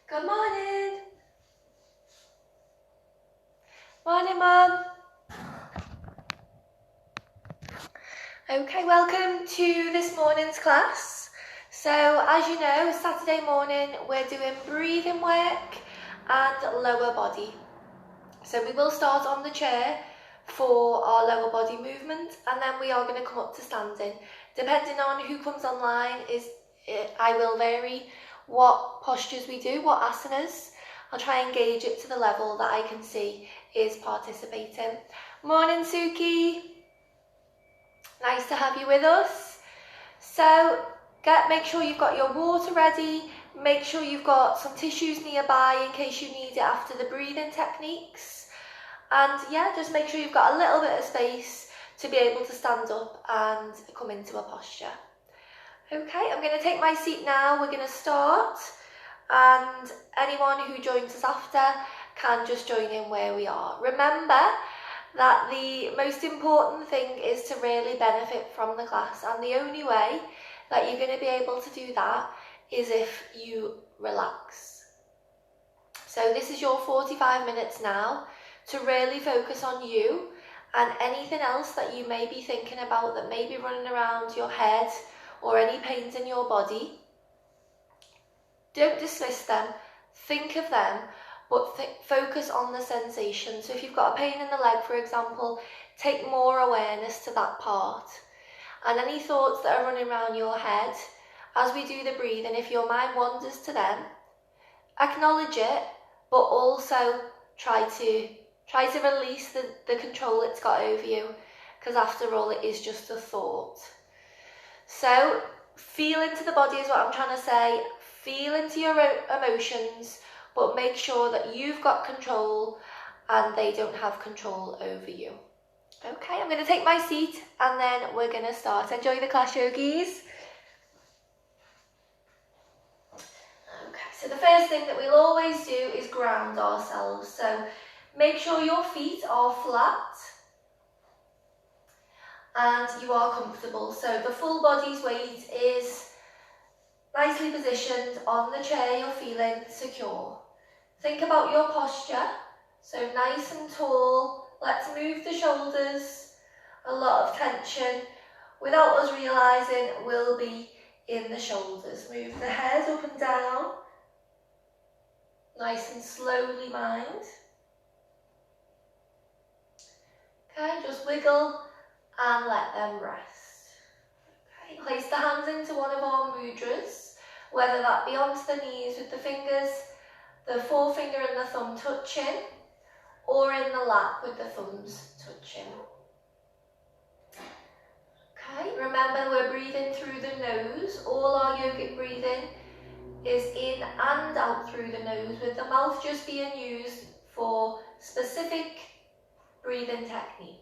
Good morning. Morning, Mum. Okay, welcome to this morning's class. So, as you know, Saturday morning we're doing breathing work and lower body. So we will start on the chair for our lower body movement, and then we are going to come up to standing. Depending on who comes online, I will vary what postures we do, what asanas. I'll try and gauge it to the level that I can see is participating. Morning, Suki. Nice to have you with us. So make sure you've got your water ready. Make sure you've got some tissues nearby in case you need it after the breathing techniques. And yeah, just make sure you've got a little bit of space to be able to stand up and come into a posture. Okay, I'm going to take my seat now. We're going to start, and anyone who joins us after can just join in where we are. Remember that the most important thing is to really benefit from the class, and the only way that you're going to be able to do that is if you relax. So this is your 45 minutes now to really focus on you and anything else that you may be thinking about that may be running around your head or any pains in your body. Don't dismiss them, think of them, but focus on the sensation. So if you've got a pain in the leg, for example, take more awareness to that part. And any thoughts that are running around your head, as we do the breathing, if your mind wanders to them, acknowledge it, but also try to release the control it's got over you, because after all, it is just a thought. So feel into the body is what I'm trying to say. Feel into your emotions, but make sure that you've got control and they don't have control over you. Okay, I'm going to take my seat and then we're going to start. Enjoy the class, yogis. Okay, so the first thing that we'll always do is ground ourselves. So make sure your feet are flat and you are comfortable. So the full body's weight is nicely positioned on the chair. You're feeling secure. Think about your posture. So nice and tall. Let's move the shoulders. A lot of tension, without us realising, will be in the shoulders. Move the head up and down. Nice and slowly, mind. Okay, just wiggle and let them rest. Okay, place the hands into one of our mudras, whether that be onto the knees with the fingers, the forefinger and the thumb touching, or in the lap with the thumbs touching. Okay, remember we're breathing through the nose. All our yogic breathing is in and out through the nose, with the mouth just being used for specific breathing techniques.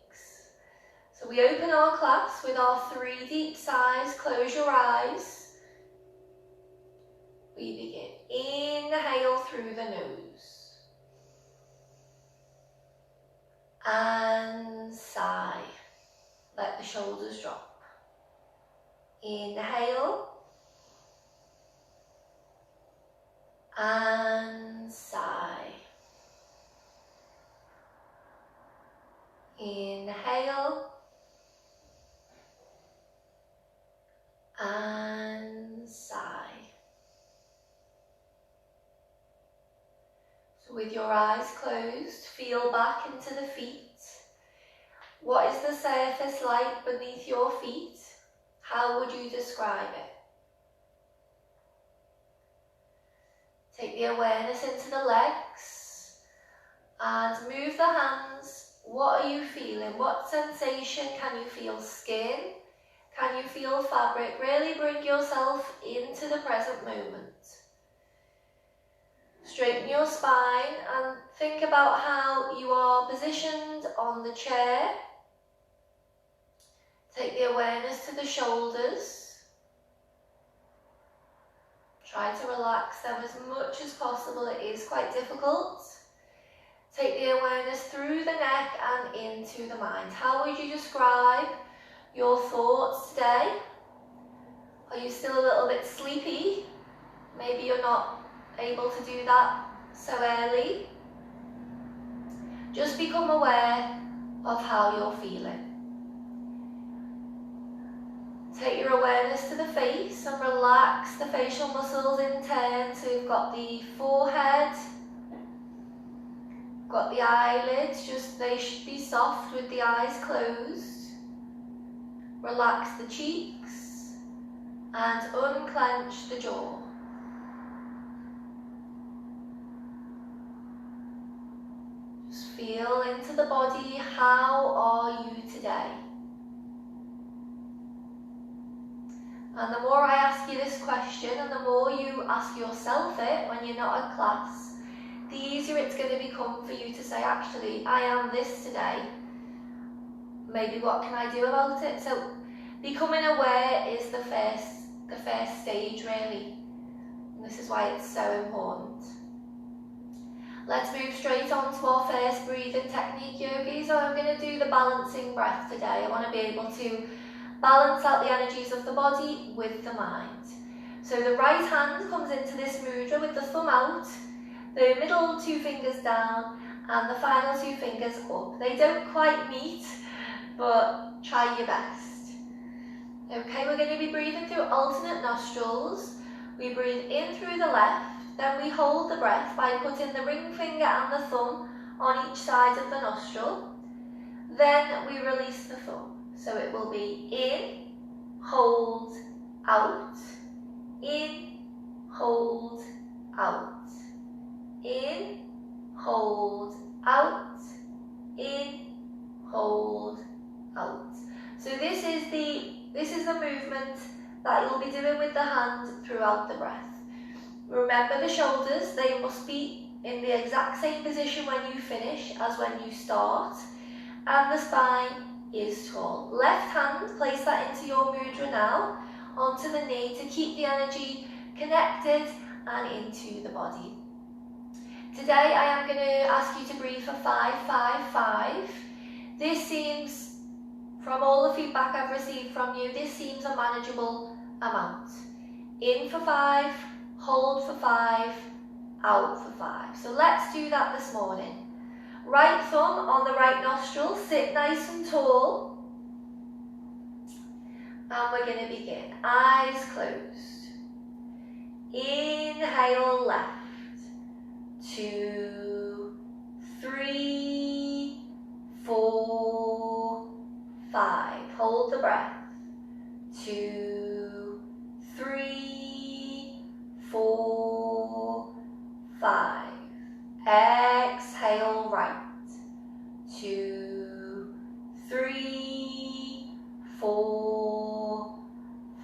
So we open our class with our 3 deep sighs. Close your eyes. We begin. Inhale through the nose. And sigh. Let the shoulders drop. Inhale. And sigh. Inhale. And sigh. So with your eyes closed, feel back into the feet. What is the surface like beneath your feet? How would you describe it? Take the awareness into the legs and move the hands. What are you feeling? What sensation? Can you feel skin? Can you feel fabric? Really bring yourself into the present moment. Straighten your spine and think about how you are positioned on the chair. Take the awareness to the shoulders. Try to relax them as much as possible. It is quite difficult. Take the awareness through the neck and into the mind. How would you describe your thoughts today? Are you still a little bit sleepy? Maybe you're not able to do that so early. Just become aware of how you're feeling. Take your awareness to the face and relax the facial muscles in turn. So you've got the forehead, got the eyelids, they should be soft with the eyes closed. Relax the cheeks and unclench the jaw. Just feel into the body. How are you today? And the more I ask you this question and the more you ask yourself it when you're not at class, the easier it's going to become for you to say, actually, I am this today. Maybe what can I do about it? So becoming aware is the first stage, really. And this is why it's so important. Let's move straight on to our first breathing technique, yogis. So I'm going to do the balancing breath today. I want to be able to balance out the energies of the body with the mind. So the right hand comes into this mudra with the thumb out, the middle two fingers down, and the final two fingers up. They don't quite meet, but try your best. Okay, we're going to be breathing through alternate nostrils. We breathe in through the left, then we hold the breath by putting the ring finger and the thumb on each side of the nostril. Then we release the thumb. So it will be in, hold, out, in, hold, out, in, hold, out, in, hold, out. So this is the movement that you'll be doing with the hand throughout the breath. Remember the shoulders, they must be in the exact same position when you finish as when you start, and the spine is tall. Left hand, place that into your mudra now, onto the knee to keep the energy connected and into the body. Today I am going to ask you to breathe for 5, 5, 5. This seems, from all the feedback I've received from you, this seems a manageable amount. In for 5, hold for 5, out for 5. So let's do that this morning. Right thumb on the right nostril, sit nice and tall. And we're going to begin. Eyes closed. Inhale left. 2, 3, 4, 5. Hold the breath. 2, 3, 4, 5. Exhale right. 2, 3, 4,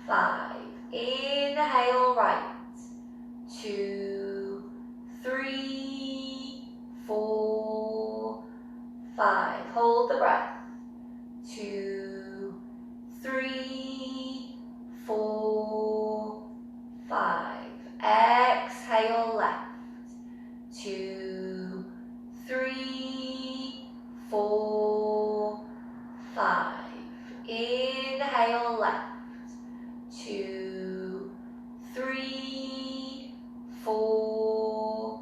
5. Inhale right. 2, 3, 4, 5. Hold the breath. 2, 3, 4, 5. Exhale left. 2, 3, 4, 5. Inhale left. 2, 3, 4,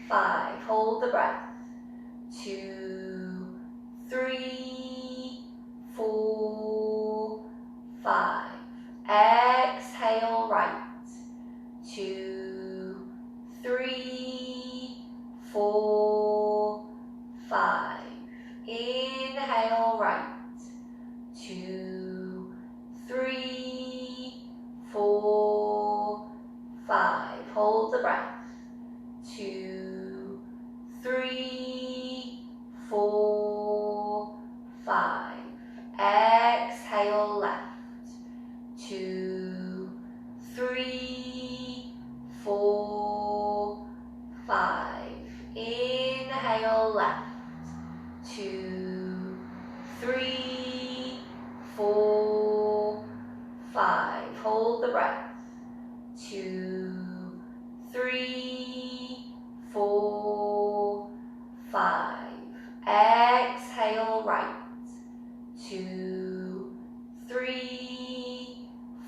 5. Hold the breath. 2, 3, 4, 5. Exhale right. 2, 3, 4, 5. Inhale right. 2, 3, 4, 5. Hold the breath. 2, 3, 4, 5. Exhale left. 2, 3, 4, 5. Inhale left. 2, 3, 4, 5. Hold the breath. 2, 3, 4, 5. Exhale right. 2, 3,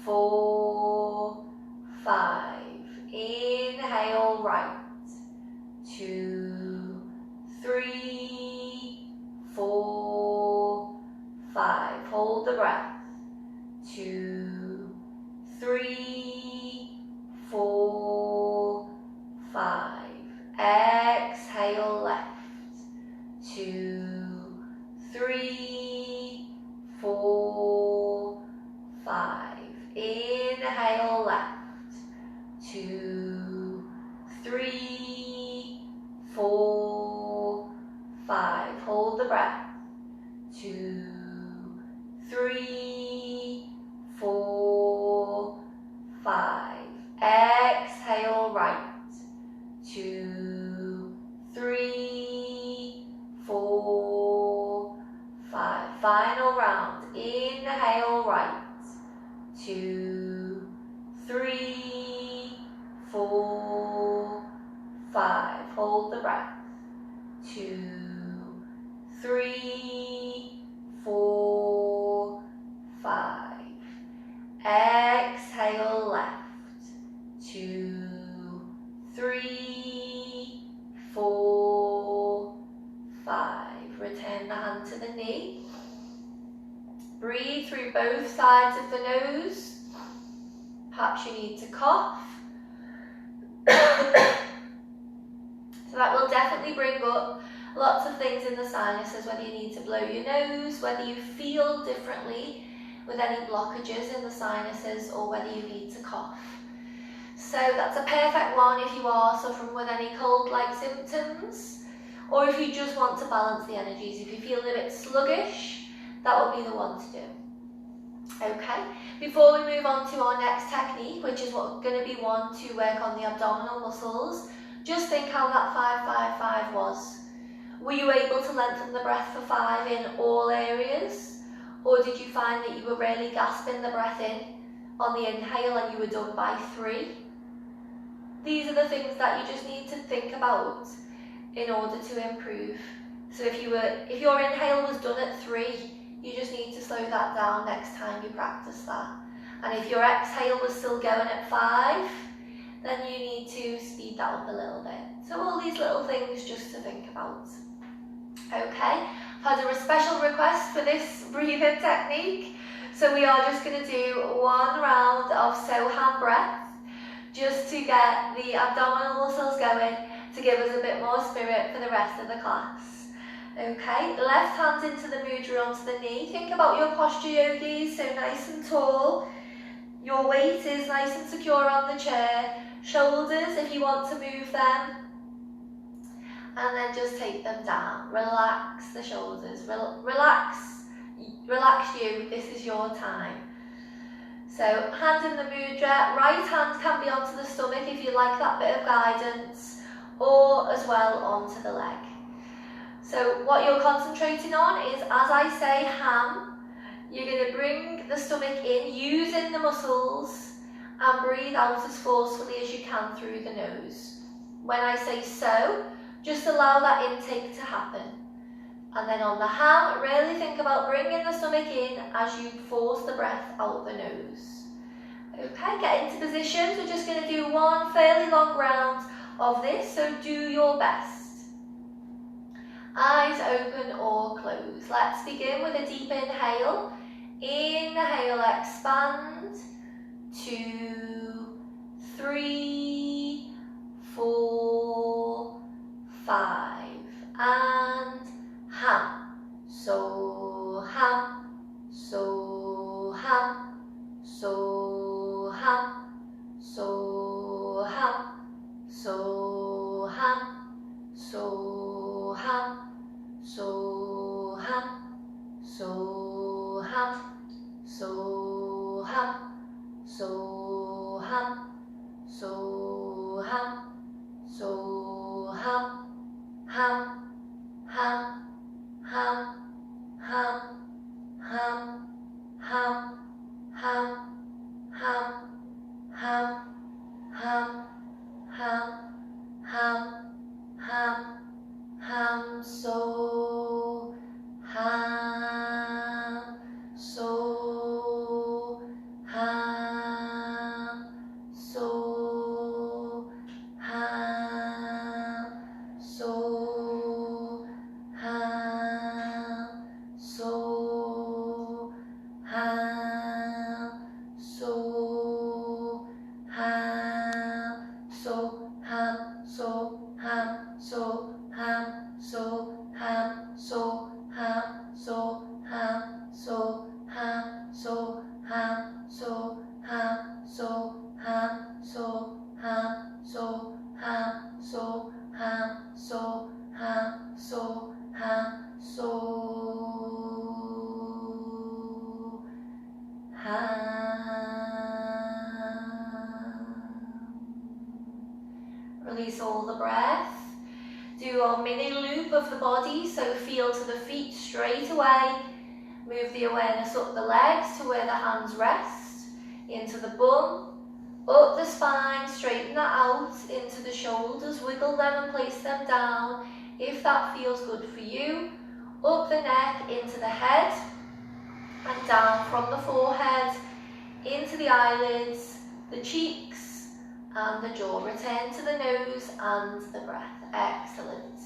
4, 5. Inhale right. 2, 3, 4, 5. Exhale left. 2, 3, 4, 5. Inhale left. 2, 3, 4, 5. Hold the breath. 2, 3, 4, 5. Exhale right. 2, 3, 4, 5. Final round. Inhale right. 2, 3, 4, 5. Hold the breath. 2, 3, 4, 5. Exhale left. 2, 3, 4, 5. Return the hand to the knee. Breathe through both sides of the nose. Perhaps you need to cough. So that will definitely bring up lots of things in the sinuses, whether you need to blow your nose, whether you feel differently with any blockages in the sinuses, or whether you need to cough. So that's a perfect one if you are suffering with any cold-like symptoms, or if you just want to balance the energies. If you're feeling a bit sluggish, that would be the one to do. Okay, before we move on to our next technique, which is going to be one to work on the abdominal muscles, just think how that 5-5-5 was. Were you able to lengthen the breath for 5 in all areas? Or did you find that you were really gasping the breath in on the inhale and you were done by 3? These are the things that you just need to think about in order to improve. So if your inhale was done at 3, you just need to slow that down next time you practice that. And if your exhale was still going at 5, then you need to speed that up a little bit. So all these little things just to think about. Okay, I've had a special request for this breathing technique. So we are just going to do one round of Soham breath, just to get the abdominal muscles going, to give us a bit more spirit for the rest of the class. Okay, left hand into the mudra onto the knee. Think about your posture, yogis, so nice and tall. Your weight is nice and secure on the chair. Shoulders, if you want to move them. And then just take them down. Relax the shoulders. Relax you. This is your time. So, hand in the mudra. Right hand can be onto the stomach if you like that bit of guidance, or as well onto the leg. So what you're concentrating on is, as I say ham, you're going to bring the stomach in using the muscles and breathe out as forcefully as you can through the nose. When I say so, just allow that intake to happen. And then on the ham, really think about bringing the stomach in as you force the breath out the nose. Okay, get into position. We're just going to do one fairly long round of this, so do your best. Eyes open or closed. Let's begin with a deep inhale. Inhale, expand. 2, 3, 4, 5. And ham. So ham. So ham. So ham. So ham. So ham. So ham. So ham, so ham, so ham, so ham, so ham, so ham, ham, ham, ham, ham, ham, ham, ham, ham, ham, ham, ham, ham, ham. Ham, so ham, so ham. release all the breath. Do our mini loop of the body, so feel to the feet straight away. Move the awareness up the legs to where the hands rest, into the bum, up the spine, straighten that out, into the shoulders, wiggle them and place them down if that feels good for you. Up the neck, into the head, and down from the forehead, into the eyelids, the cheeks, and the jaw. Return to the nose and the breath. Excellent.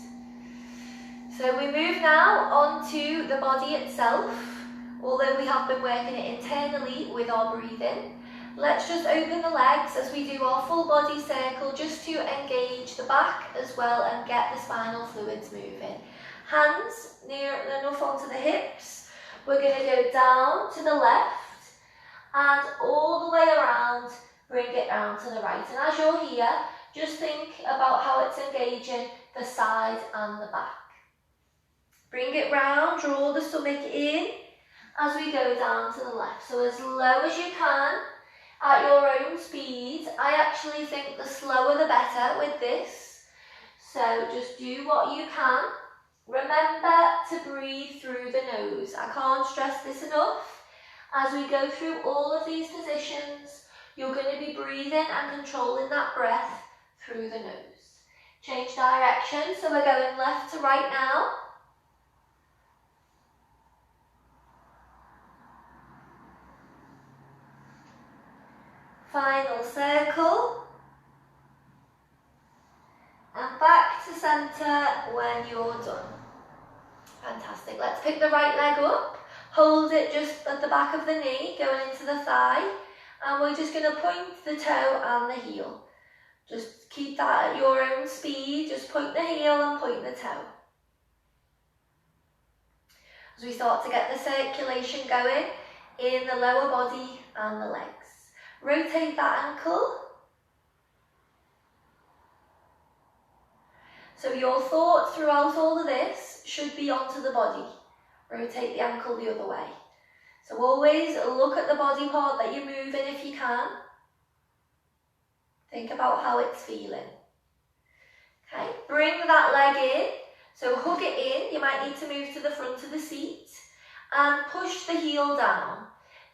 So we move now on to the body itself. Although we have been working it internally with our breathing, let's just open the legs as we do our full body circle, just to engage the back as well and get the spinal fluids moving. Hands near enough onto the hips. We're going to go down to the left and all the way around, bring it round to the right. And as you're here, just think about how it's engaging the side and the back. Bring it round, draw the stomach in as we go down to the left. So as low as you can at your own speed. I actually think the slower the better with this. So just do what you can. Remember to breathe through the nose. I can't stress this enough. As we go through all of these positions, you're going to be breathing and controlling that breath through the nose. Change direction, so we're going left to right now. Final circle. And back to centre when you're done. Fantastic. Let's pick the right leg up. Hold it just at the back of the knee, going into the thigh. And we're just going to point the toe and the heel. Just keep that at your own speed. Just point the heel and point the toe. As we start to get the circulation going in the lower body and the legs. Rotate that ankle. So your thought throughout all of this should be onto the body. Rotate the ankle the other way. So always look at the body part that you're moving if you can. Think about how it's feeling. Okay, bring that leg in. So hug it in. You might need to move to the front of the seat. And push the heel down.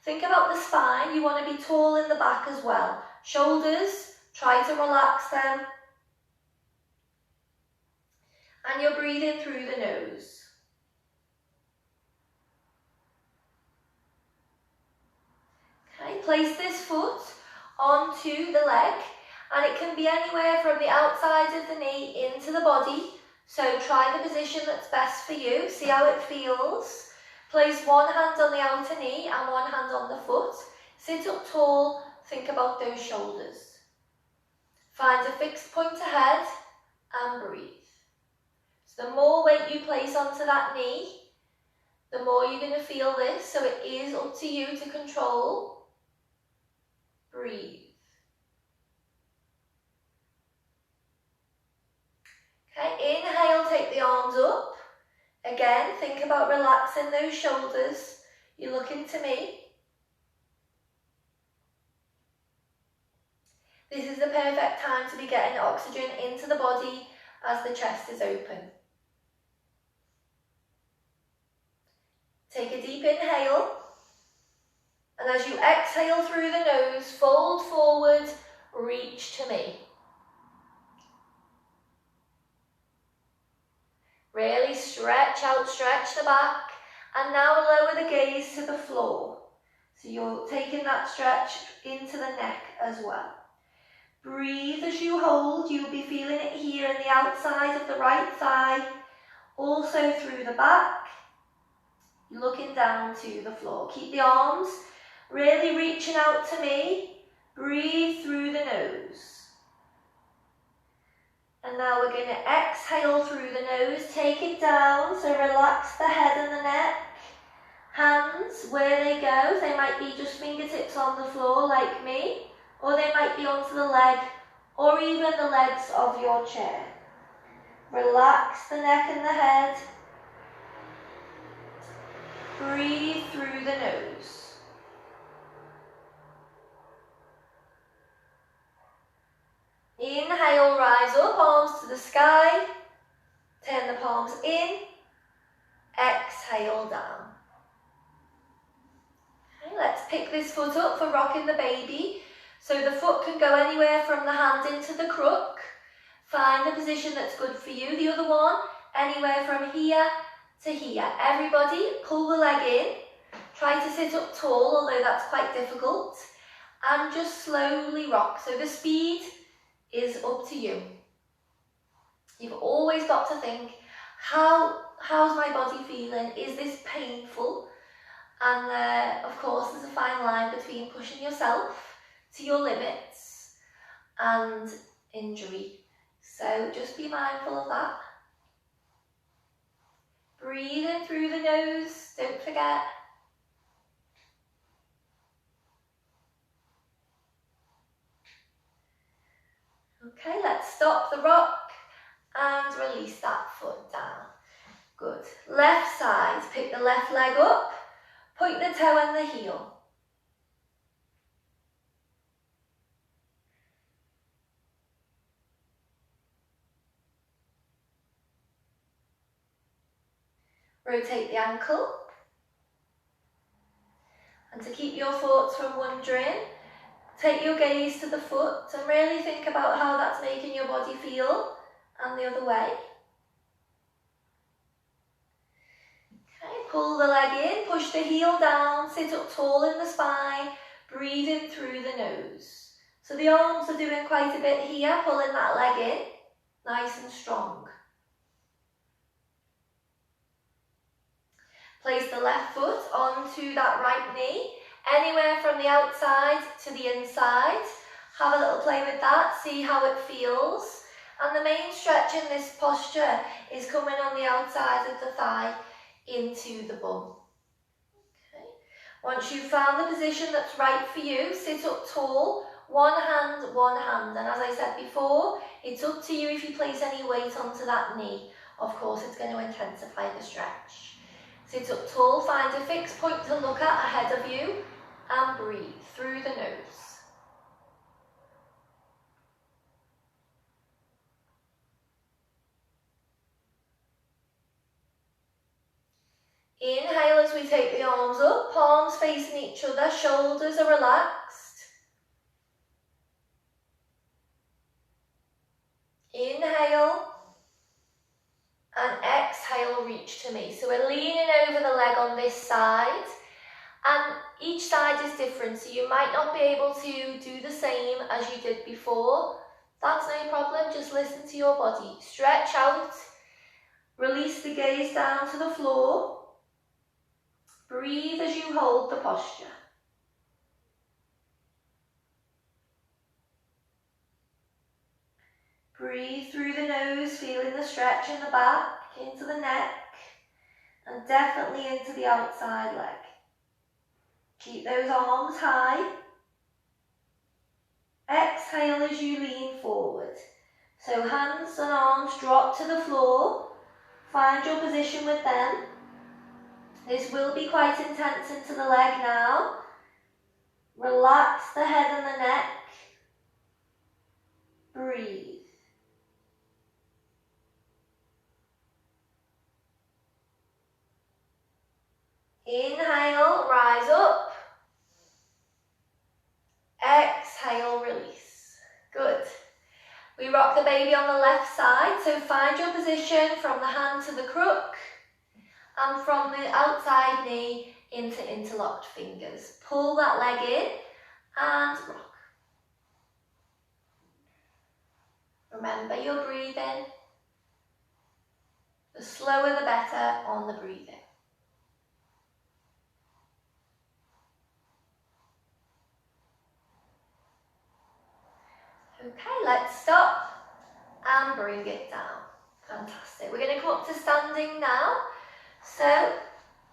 Think about the spine. You want to be tall in the back as well. Shoulders, try to relax them. And you're breathing through the nose. Okay, place this foot onto the leg, and it can be anywhere from the outside of the knee into the body. So try the position that's best for you. See how it feels. Place one hand on the outer knee and one hand on the foot. Sit up tall, think about those shoulders. Find a fixed point ahead and breathe. So the more weight you place onto that knee, the more you're going to feel this. So it is up to you to control. Breathe. Okay, inhale, take the arms up. Again, think about relaxing those shoulders. You're looking to me. This is the perfect time to be getting oxygen into the body as the chest is open. Take a deep inhale. And as you exhale through the nose, fold forward, reach to me. Really stretch out, stretch the back, and now lower the gaze to the floor. So you're taking that stretch into the neck as well. Breathe as you hold. You'll be feeling it here in the outside of the right thigh, also through the back. You're looking down to the floor. Keep the arms really reaching out to me. Breathe through the nose. And now we're going to exhale through the nose, take it down, so relax the head and the neck. Hands, where they go, they might be just fingertips on the floor like me, or they might be onto the leg, or even the legs of your chair. Relax the neck and the head. Breathe through the nose. Inhale, rise up, sky, turn the palms in, exhale down. Okay, let's pick this foot up for rocking the baby. So the foot can go anywhere from the hand into the crook. Find the position that's good for you. The other one, anywhere from here to here. Everybody, pull the leg in. Try to sit up tall, although that's quite difficult. And just slowly rock. So the speed is up to you. You've always got to think, how's my body feeling? Is this painful? And of course, there's a fine line between pushing yourself to your limits and injury. So just be mindful of that. Breathe in through the nose, don't forget. Okay, let's stop the rock and release that foot down. Good. Left side, pick the left leg up, point the toe and the heel. Rotate the ankle. And to keep your thoughts from wandering, take your gaze to the foot and really think about how that's making your body feel, and the other way. Okay, pull the leg in, push the heel down, sit up tall in the spine, breathing through the nose. So the arms are doing quite a bit here, pulling that leg in, nice and strong. Place the left foot onto that right knee, anywhere from the outside to the inside. Have a little play with that, see how it feels. And the main stretch in this posture is coming on the outside of the thigh into the bum. Okay. Once you've found the position that's right for you, sit up tall, one hand. And as I said before, it's up to you if you place any weight onto that knee. Of course, it's going to intensify the stretch. Sit up tall, find a fixed point to look at ahead of you, and breathe through the nose. Inhale as we take the arms up, palms facing each other, shoulders are relaxed. Inhale. And exhale, reach to me. So we're leaning over the leg on this side, and each side is different, so you might not be able to do the same as you did before. That's no problem, just listen to your body. Stretch out, release the gaze down to the floor. Breathe as you hold the posture. Breathe through the nose, feeling the stretch in the back, into the neck, and definitely into the outside leg. Keep those arms high. Exhale as you lean forward. So hands and arms drop to the floor. Find your position with them. This will be quite intense into the leg now. Relax the head and the neck. Breathe. Inhale, rise up. Exhale, release. Good. We rock the baby on the left side, so find your position from the hand to the crook and from the outside knee into interlocked fingers. Pull that leg in and rock. Remember your breathing. The slower the better on the breathing. Okay, let's stop and bring it down. Fantastic. We're going to come up to standing now. So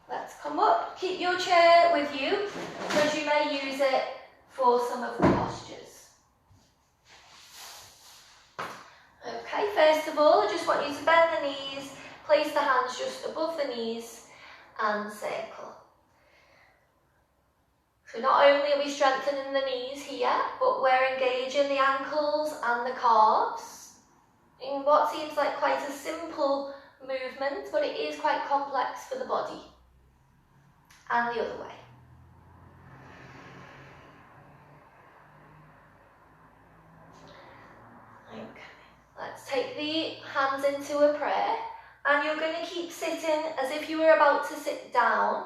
let's come up. Keep your chair with you because you may use it for some of the postures. Okay, first of all, I just want you to bend the knees, place the hands just above the knees and circle. So not only are we strengthening the knees here, but we're engaging the ankles and the calves. in what seems like quite a simple movement, but it is quite complex for the body. And the other way. Okay, let's take the hands into a prayer, and you're going to keep sitting as if you were about to sit down.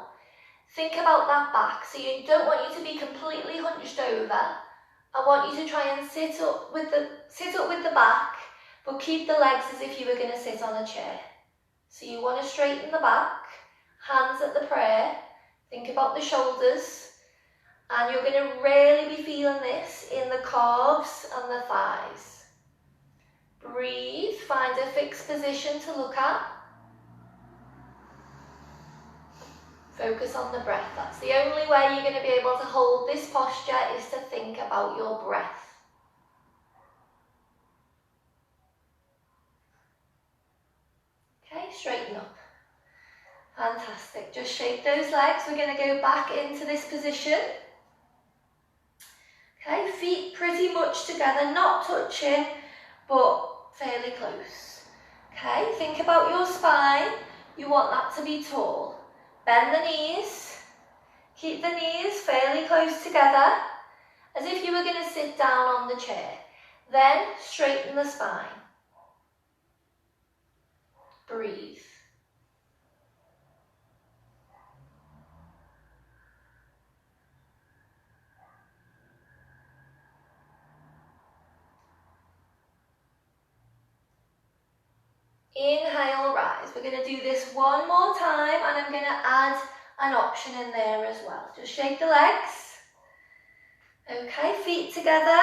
Think about that back, so you don't want you to be completely hunched over. I want you to try and sit up with the back, but keep the legs as if you were going to sit on a chair. So you want to straighten the back, hands at the prayer, think about the shoulders, and you're going to really be feeling this in the calves and the thighs. Breathe, find a fixed position to look at. Focus on the breath. That's the only way you're going to be able to hold this posture, is to think about your breath. Okay, straighten up. Fantastic. Just shake those legs. We're going to go back into this position. Okay, feet pretty much together, not touching, but fairly close. Okay, think about your spine. You want that to be tall. Bend the knees. Keep the knees fairly close together, as if you were going to sit down on the chair. Then straighten the spine. Breathe. Inhale, rise. We're going to do this one more time, and I'm going to add an option in there as well. Just shake the legs. Okay, feet together.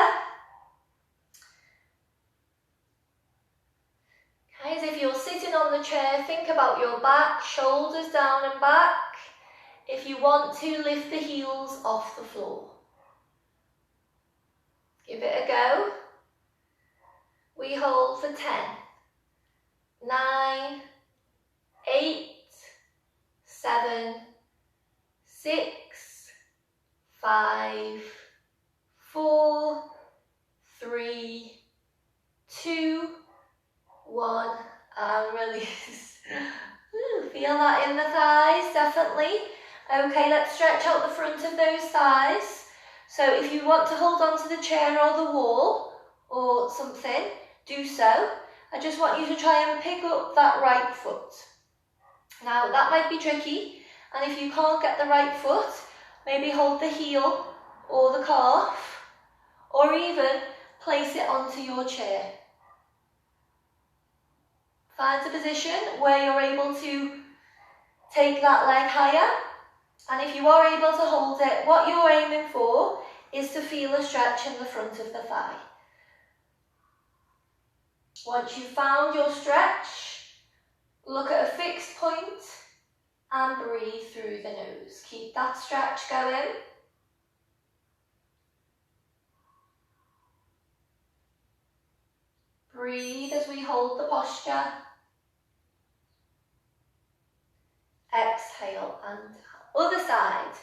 Okay, as if you're sitting on the chair, think about your back, shoulders down and back. If you want to, lift the heels off the floor. Give it a go. We hold for 10, 9, 8, 7, 6, 5, 4, 3, 2, 1, and release. Ooh, feel that in the thighs, definitely. Okay, let's stretch out the front of those thighs. So if you want to hold on to the chair or the wall or something, do so. I just want you to try and pick up that right foot. Now that might be tricky, and if you can't get the right foot, maybe hold the heel or the calf, or even place it onto your chair. Find a position where you're able to take that leg higher, and if you are able to hold it, what you're aiming for is to feel a stretch in the front of the thigh. Once you've found your stretch, look at a fixed point and breathe through the nose. Keep that stretch going. Breathe as we hold the posture. Exhale and other side.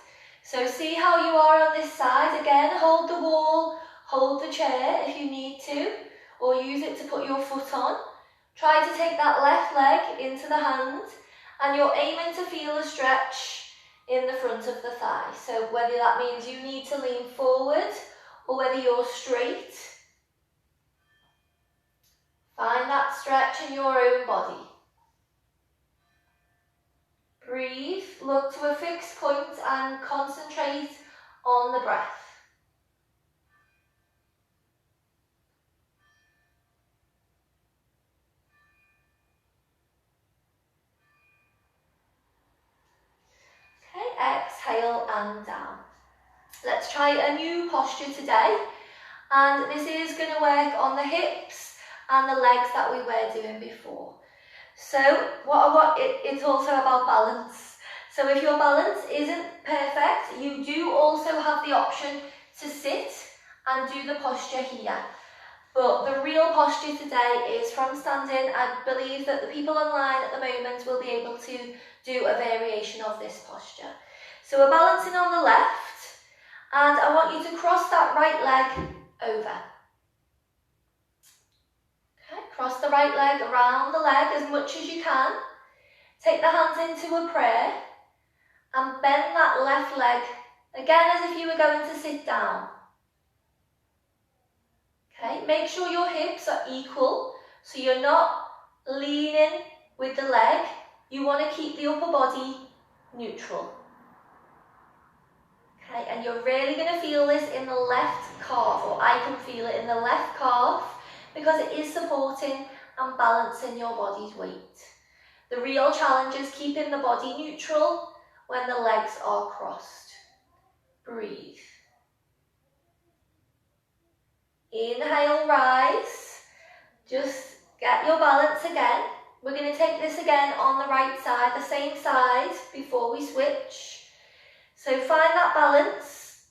So see how you are on this side. Again, hold the wall, hold the chair if you need to, or use it to put your foot on. Try to take that left leg into the hand, and you're aiming to feel a stretch in the front of the thigh. So whether that means you need to lean forward or whether you're straight, find that stretch in your own body. Breathe, look to a fixed point and concentrate on the breath. Okay, exhale and down. Let's try a new posture today, and this is going to work on the hips and the legs that we were doing before. So it's also about balance. So if your balance isn't perfect, you do also have the option to sit and do the posture here. But the real posture today is from standing. I believe that the people online at the moment will be able to do a variation of this posture. So we're balancing on the left, and I want you to cross that right leg over. Okay, Cross the right leg around the leg as much as you can. Take the hands into a prayer and bend that left leg again as if you were going to sit down. Okay, make sure your hips are equal, so you're not leaning with the leg. You want to keep the upper body neutral. Okay, and you're really going to feel this in the left calf, or I can feel it in the left calf, because it is supporting and balancing your body's weight. The real challenge is keeping the body neutral when the legs are crossed. Breathe. Inhale, rise. Just get your balance again. We're going to take this again on the right side, the same side before we switch. So find that balance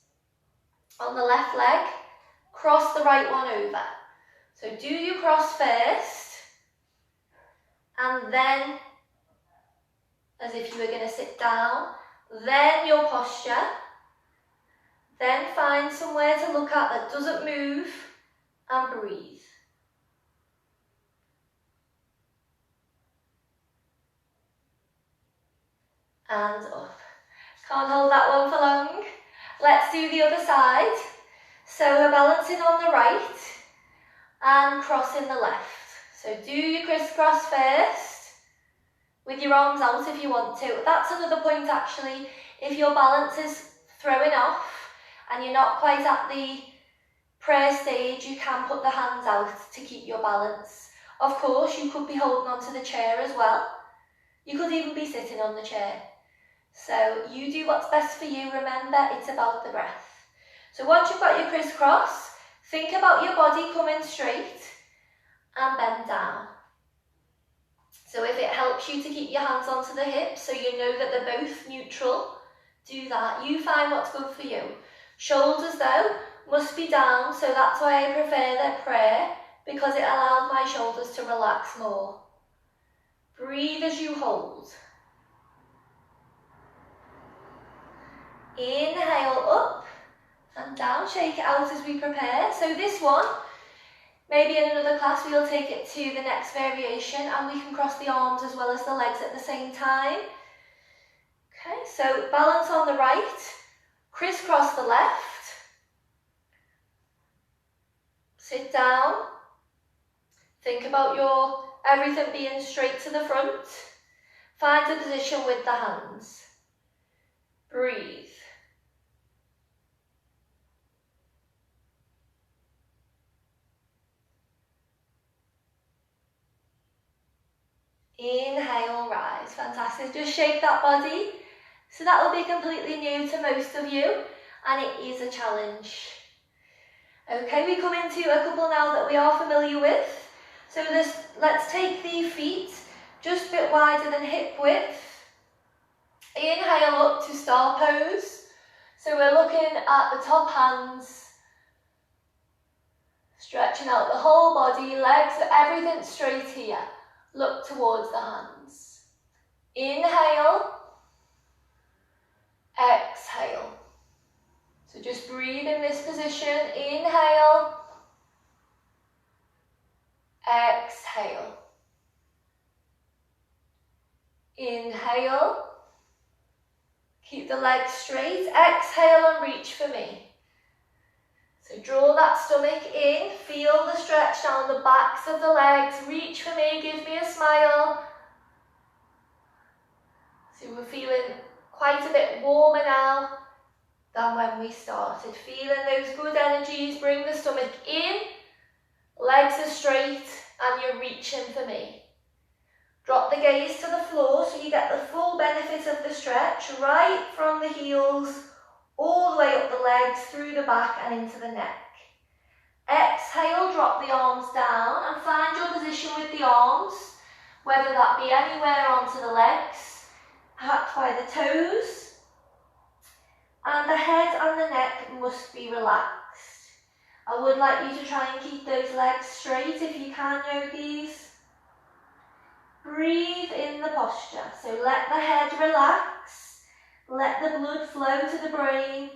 on the left leg. Cross the right one over. So do your cross first, and then as if you were going to sit down, then your posture. Then find somewhere to look at that doesn't move and breathe. And up. Can't hold that one for long. Let's do the other side. So we're balancing on the right and crossing the left. So do your crisscross first with your arms out if you want to. That's another point actually. If your balance is throwing off and you're not quite at the prayer stage, you can put the hands out to keep your balance. Of course, you could be holding onto the chair as well. You could even be sitting on the chair. So you do what's best for you. Remember, it's about the breath. So once you've got your crisscross, think about your body coming straight and bend down. So if it helps you to keep your hands onto the hips so you know that they're both neutral, do that. You find what's good for you. Shoulders though must be down, so that's why I prefer the prayer, because it allows my shoulders to relax more. Breathe as you hold. Inhale up and down, shake it out as we prepare. So this one, maybe in another class we'll take it to the next variation and we can cross the arms as well as the legs at the same time. Okay, so balance on the right, crisscross the left, sit down, think about your everything being straight to the front, find a position with the hands, breathe. Inhale, rise. Fantastic. Just shake that body. So that will be completely new to most of you, and it is a challenge. Okay, we come into a couple now that we are familiar with. So let's take the feet just a bit wider than hip width. Inhale up to star pose. So we're looking at the top hands, stretching out the whole body, legs, everything straight here. Look towards the hands. Inhale, exhale. So just breathe in this position. Inhale, exhale. Inhale, keep the legs straight. Exhale and reach for me. So draw that stomach in, feel the stretch down the backs of the legs, reach for me, give me a smile. So we're feeling quite a bit warmer now than when we started. Feeling those good energies, bring the stomach in, legs are straight and you're reaching for me. Drop the gaze to the floor so you get the full benefit of the stretch, right from the heels all the way up the legs, through the back and into the neck. Exhale, drop the arms down and find your position with the arms, whether that be anywhere onto the legs, packed by the toes, and the head and the neck must be relaxed. I would like you to try and keep those legs straight if you can, yogis. Breathe in the posture, so let the head relax. Let the blood flow to the brain.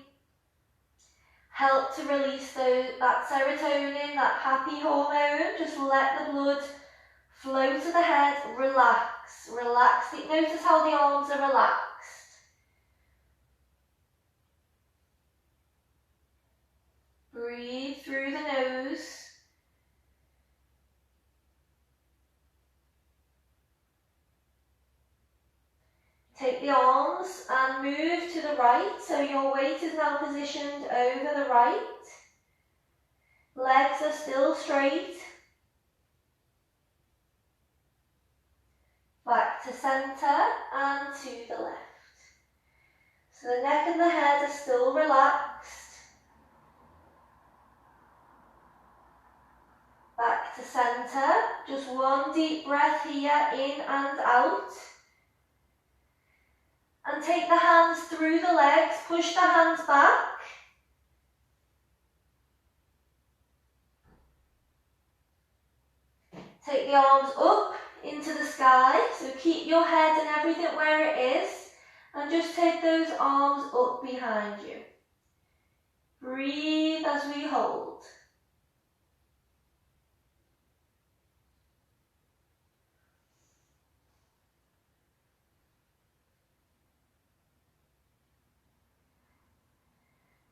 Help to release that serotonin, that happy hormone. Just let the blood Flow to the head, relax, relax. Notice how the arms are relaxed. Breathe through the nose. Take the arms and move to the right, so your weight is now positioned over the right. Legs are still straight. Back to centre and to the left. So the neck and the head are still relaxed. Back to centre. Just one deep breath here, in and out. And take the hands through the legs, push the hands back. Take the arms up into the sky, so keep your head and everything where it is, and just take those arms up behind you. Breathe as we hold.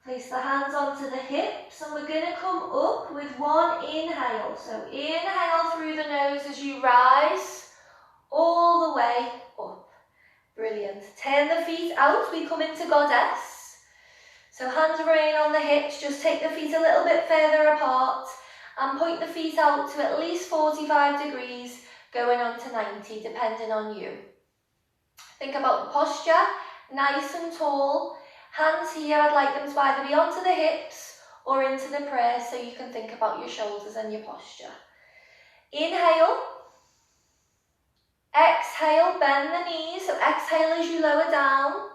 Place the hands onto the hips, and we're going to come up with one inhale. So inhale through the nose as you rise all the way up. Brilliant. Turn the feet out, we come into Goddess. So hands remain on the hips, just take the feet a little bit further apart and point the feet out to at least 45 degrees, going on to 90, depending on you. Think about the posture, nice and tall. Hands here, I'd like them to either be onto the hips or into the prayer, so you can think about your shoulders and your posture. Inhale. Exhale, bend the knees. So exhale as you lower down.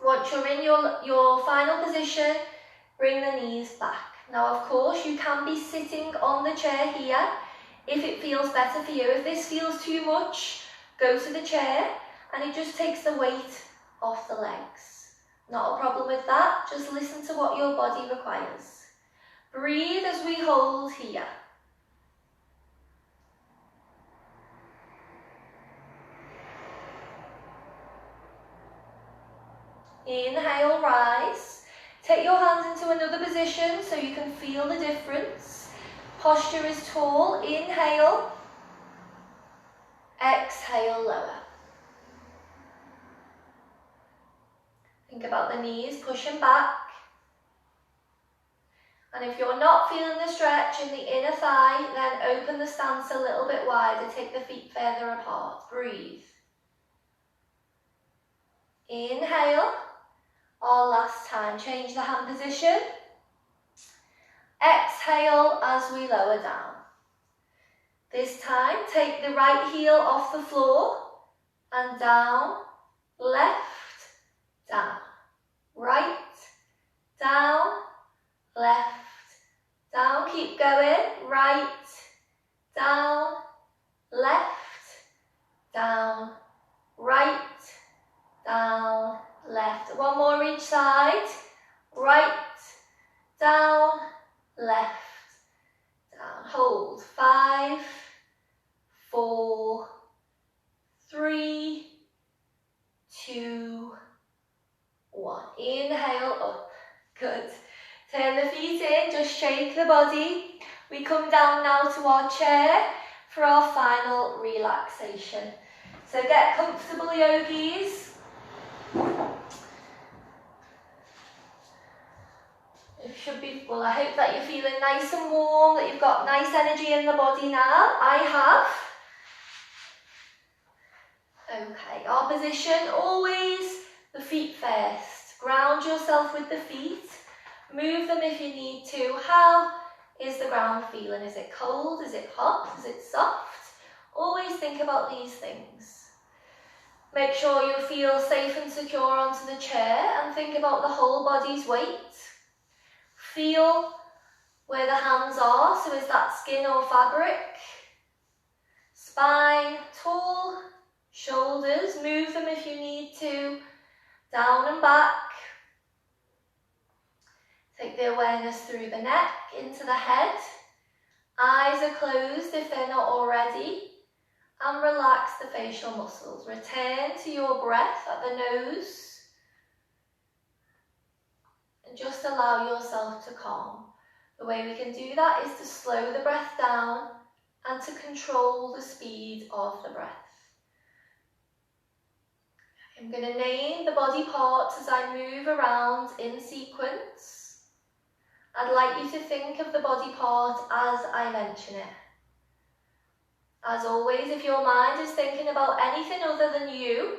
Once you're in your final position, bring the knees back. Now, of course, you can be sitting on the chair here if it feels better for you. If this feels too much, go to the chair, and it just takes the weight off the legs. Not a problem with that, just listen to what your body requires. Breathe as we hold here. Inhale, rise. Take your hands into another position so you can feel the difference. Posture is tall. Inhale. Exhale, lower. Think about the knees pushing back. And if you're not feeling the stretch in the inner thigh, then open the stance a little bit wider. Take the feet further apart. Breathe. Inhale. Our last time. Change the hand position. Exhale as we lower down. This time, take the right heel off the floor and down, left, down, right, down, left, down. Keep going. Right, down, left, down, right, down, left. One more each side. Right, down, left, down. Hold. 5, 4, 3, 2, 1. Inhale up. Good. Turn the feet in, just shake the body. We come down now to our chair for our final relaxation. So get comfortable, yogis. It should be, well, I hope that you're feeling nice and warm, that you've got nice energy in the body now. I have. Okay, our position, always the feet first. Ground yourself with the feet. Move them if you need to. How is the ground feeling? Is it cold? Is it hot? Is it soft? Always think about these things. Make sure you feel safe and secure onto the chair and think about the whole body's weight. Feel where the hands are, so is that skin or fabric? Spine tall, shoulders, move them if you need to, down and back. Take the awareness through the neck, into the head, Eyes are closed if they're not already, and relax the facial muscles. Return to your breath at the nose and just allow yourself to calm. The way we can do that is to slow the breath down and to control the speed of the breath. I'm going to name the body parts as I move around in sequence. I'd like you to think of the body part as I mention it. As always, if your mind is thinking about anything other than you,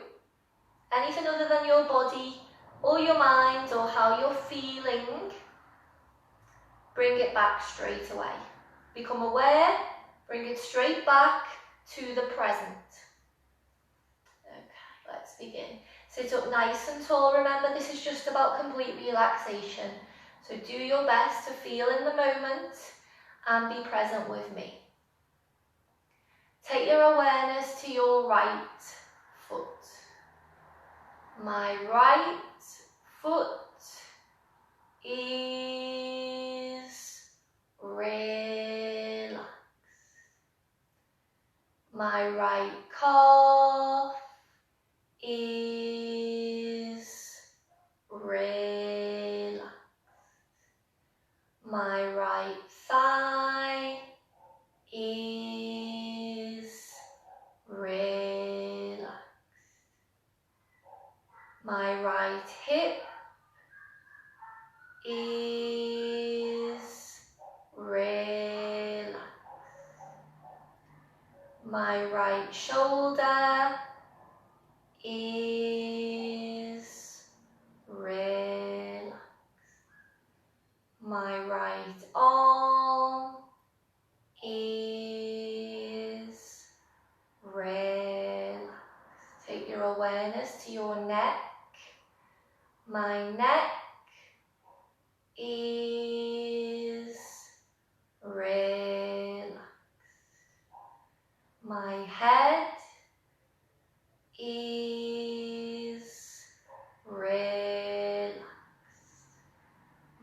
anything other than your body or your mind or how you're feeling, bring it back straight away. Become aware, bring it straight back to the present. Okay, let's begin. Sit up nice and tall. Remember, this is just about complete relaxation. So do your best to feel in the moment and be present with me. Take your awareness to your right foot. My right foot is relaxed. My right calf is relaxed. My right thigh is relaxed. My right hip is relaxed. My right shoulder is relaxed. My right arm is relaxed. Take your awareness to your neck. My neck is relaxed. My head is relaxed.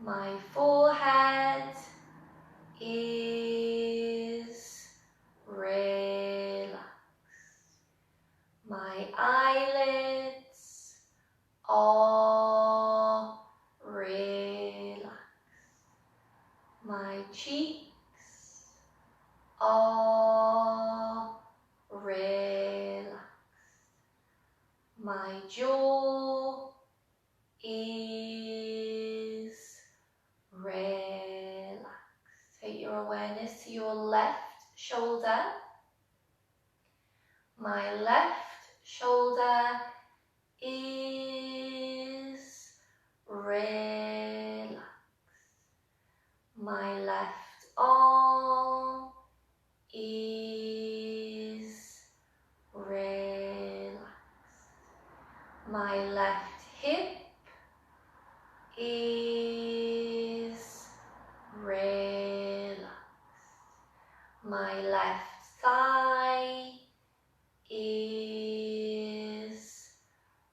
My forehead is relaxed. My eyelids are relaxed. My cheeks are relaxed. My jaw is relaxed. Take your awareness to your left shoulder. My left shoulder is relaxed. My left arm is relaxed. My left hip is relaxed. My left thigh is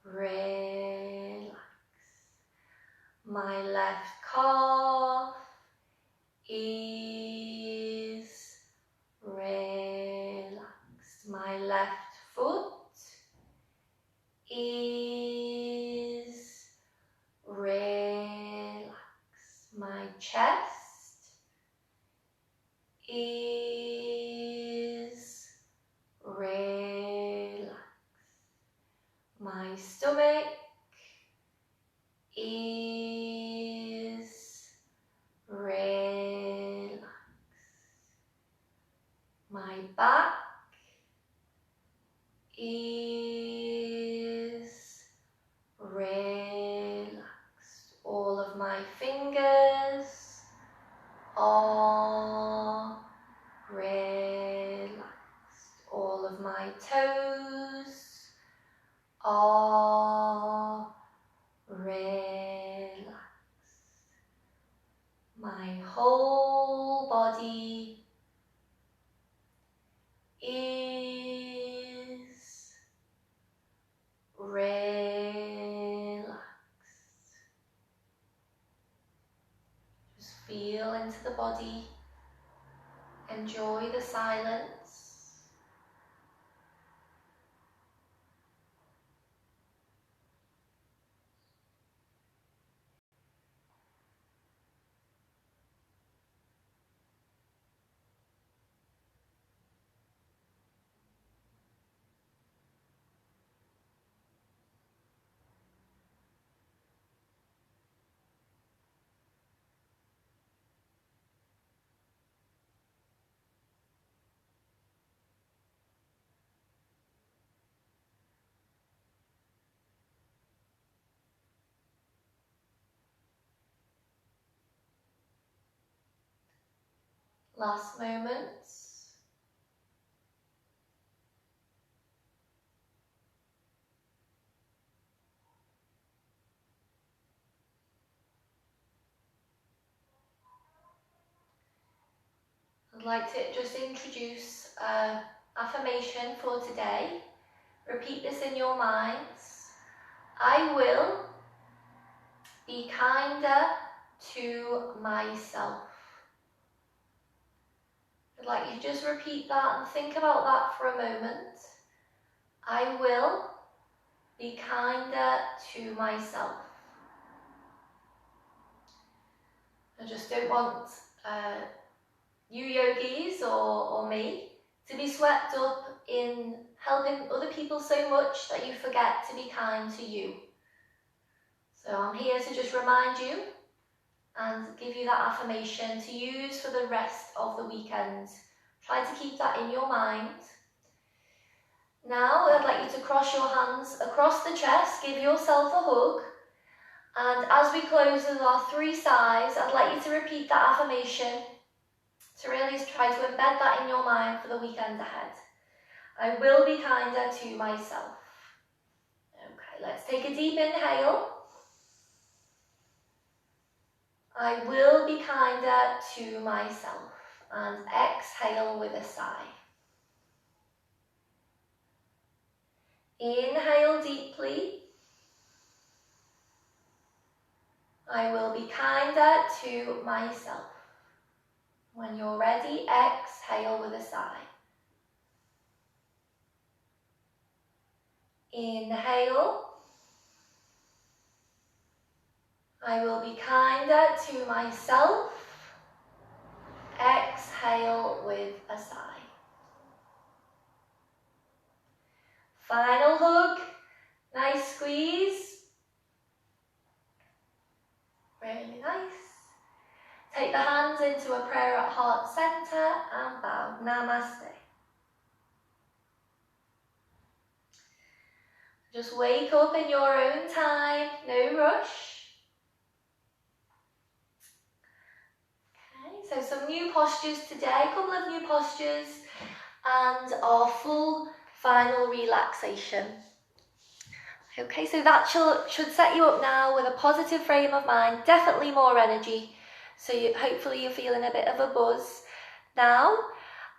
relaxed. My left calf is relaxed. My left foot is relaxed. My chest is relaxed. My stomach is relaxed. My back is relaxed. All of my fingers are relaxed. All of my toes are relaxed. My whole body is relaxed. Just feel into the body. Enjoy the silence. Last moments. I'd like to just introduce an affirmation for today. Repeat this in your minds. I will be kinder to myself. I'd like you to just repeat that and think about that for a moment. I will be kinder to myself. I just don't want you yogis or me to be swept up in helping other people so much that you forget to be kind to you. So I'm here to just remind you and give you that affirmation to use for the rest of the weekend. Try to keep that in your mind. Now I'd like you to cross your hands across the chest, give yourself a hug, and as we close with our 3 sighs, I'd like you to repeat that affirmation to really try to embed that in your mind for the weekend ahead. I will be kinder to myself. Okay, let's take a deep inhale. I will be kinder to myself. And exhale with a sigh. Inhale deeply. I will be kinder to myself. When you're ready, exhale with a sigh. Inhale. I will be kinder to myself. Exhale with a sigh. Final hug. Nice squeeze. Really nice. Take the hands into a prayer at heart center and bow. Namaste. Just wake up in your own time, no rush. Okay, so some new postures today, a couple of new postures, and our full final relaxation. Okay, so that should set you up now with a positive frame of mind, definitely more energy. So hopefully you're feeling a bit of a buzz now.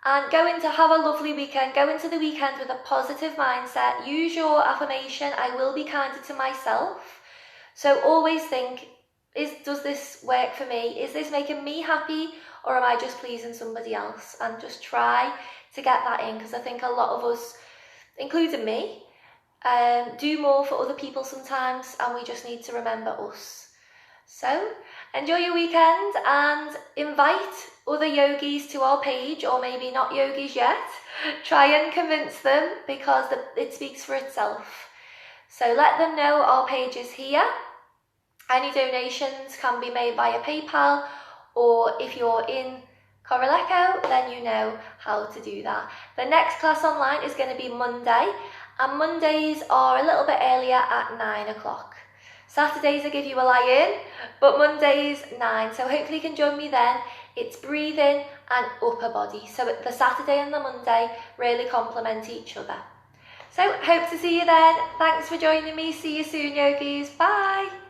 And go in to have a lovely weekend. Go into the weekend with a positive mindset. Use your affirmation, I will be kinder to myself. So always think, does this work for me? Is this making me happy, or am I just pleasing somebody else? And just try to get that in, because I think a lot of us, including me, do more for other people sometimes, and we just need to remember us. So enjoy your weekend and invite other yogis to our page, or maybe not yogis yet. Try and convince them, because it speaks for itself. So let them know our page is here. Any donations can be made via PayPal, or if you're in Coraleco, then you know how to do that. The next class online is going to be Monday, and Mondays are a little bit earlier at 9 o'clock. Saturdays I give you a lie-in, but Mondays 9, so hopefully you can join me then. It's breathing and upper body, so the Saturday and the Monday really complement each other. So hope to see you then. Thanks for joining me. See you soon, yogis. Bye.